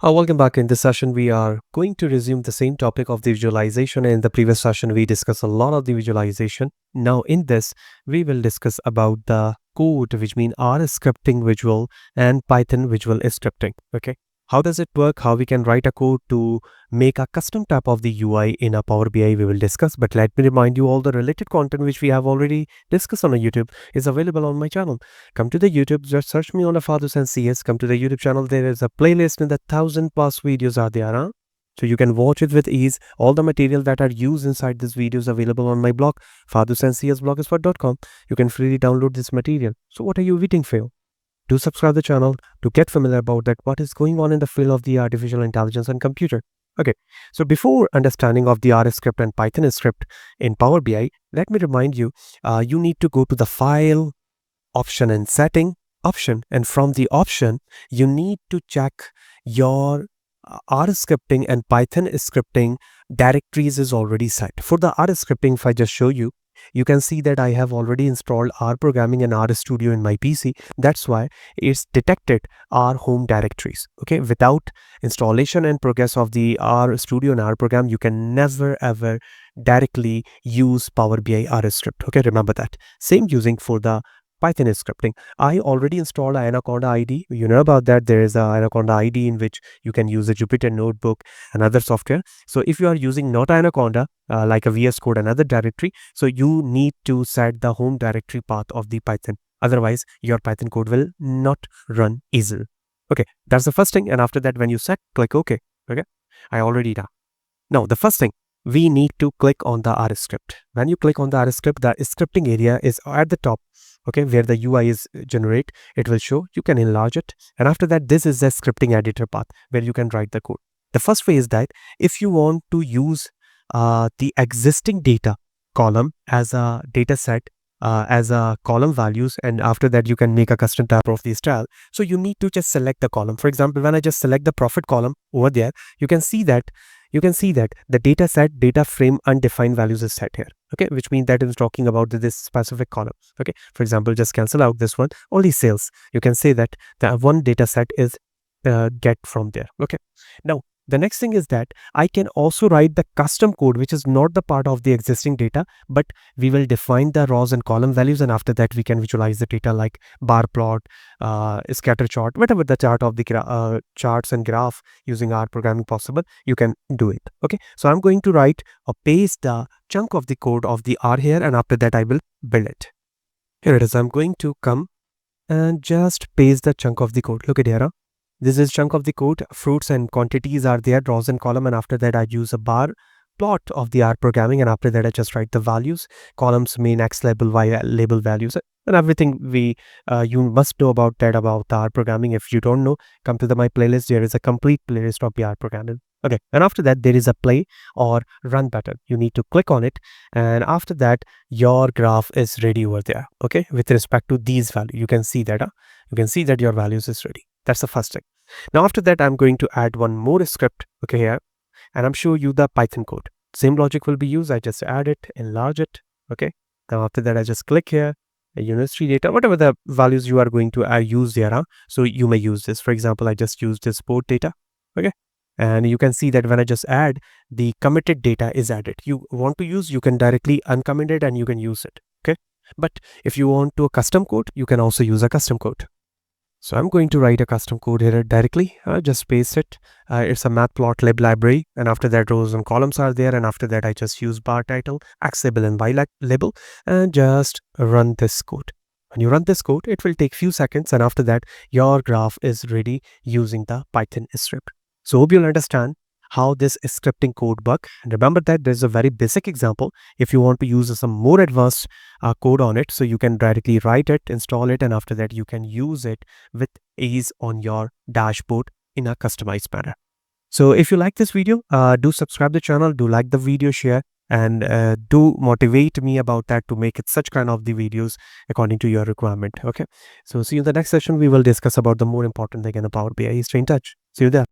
Welcome back. In this session, we are going to resume the same topic of the visualization. In the previous session, we discussed a lot of the visualization. Now, in this, we will discuss about the code, which means R scripting visual and Python visual scripting. Okay. How does it work? How we can write a code to make a custom type of the UI in a Power BI we will discuss. But let me remind you, all the related content which we have already discussed on a YouTube is available on my channel. Come to the YouTube, just search me on a Fahad and CS. Come to the YouTube channel. There is a playlist and the 1,000+ videos are there. So you can watch it with ease. All the material that are used inside this video is available on my blog, fahadhusseincsblogspot.com. You can freely download this material. So what are you waiting for? Do subscribe the channel to get familiar about that what is going on in the field of the artificial intelligence and computer. Okay, so before understanding of the R script and Python script in Power BI, let me remind you, you need to go to the File, Option and Setting option, and from the option, you need to check your R scripting and Python scripting directories is already set. For the R scripting, if I just show you, you can see that I have already installed R programming and R studio in my PC. That's why it's detected R home directories. Okay, without installation and progress of the R studio and R program, you can never ever directly use Power BI R script. Okay, remember that. Same using for the Python scripting. I already installed Anaconda ID. You know about that. There is a Anaconda ID in which you can use a Jupyter notebook and other software. So if you are using not Anaconda, like a VS Code, another directory, so you need to set the home directory path of the Python. Otherwise, your Python code will not run easily. Okay, that's the first thing. And after that, when you set, click OK. Okay, I already done. Now, the first thing, we need to click on the R script. When you click on the R script, the scripting area is at the top. Okay, where the UI is generate, it will show. You can enlarge it, and after that, this is the scripting editor path where you can write the code. The first way is that if you want to use the existing data column as a data set, as a column values, and after that you can make a custom type of the style. So you need to just select the column. For example, when I just select the profit column over there, you can see that the data set data frame undefined values is set here. Okay, which means that is talking about this specific column. Okay, for example, just cancel out this one, only sales. You can say that the one data set is get from there. Okay, now the next thing is that I can also write the custom code, which is not the part of the existing data, but we will define the rows and column values, and after that we can visualize the data like bar plot, scatter chart, whatever the chart of the charts and graph using R programming possible, you can do it. Okay, so I'm going to write or paste the chunk of the code of the R here, and after that I will build it. Here it is. I'm going to come and just paste the chunk of the code. Look at here. This is chunk of the code. Fruits and quantities are there, rows and column, and after that I use a bar plot of the R programming, and after that I just write the values, columns, main, X label, Y label values, and everything we you must know about that about the R programming. If you don't know, come to my playlist. There is a complete playlist of the R programming. Okay, and after that there is a play or run button. You need to click on it, and after that your graph is ready over there. Okay, with respect to these values, you can see that you can see that your values is ready. That's the first thing. Now after that I'm going to add one more script. Okay, here, and I'm showing you the Python code. Same logic will be used. I just add it, enlarge it. Okay, now after that I just click here, university data, whatever the values you are going to use there. So you may use this. For example, I just use this sport data. Okay, and you can see that when I just add, the committed data is added. You want to use, you can directly uncomment it and you can use it. Okay, but if you want to a custom code, you can also use a custom code. So I'm going to write a custom code here directly. Just paste it. It's a matplotlib library, and after that rows and columns are there, and after that I just use bar title, X label and Y label, and just run this code. When you run this code, it will take few seconds, and after that your graph is ready using the Python script. So hope you'll understand how this scripting code work. And remember that there's a very basic example. If you want to use some more advanced code on it, so you can directly write it, install it, and after that you can use it with ease on your dashboard in a customized manner. So if you like this video, do subscribe the channel, do like the video, share, and do motivate me about that to make it such kind of the videos according to your requirement. Okay, so see you in the next session. We will discuss about the more important thing in the Power BI. Stay in touch. See you there.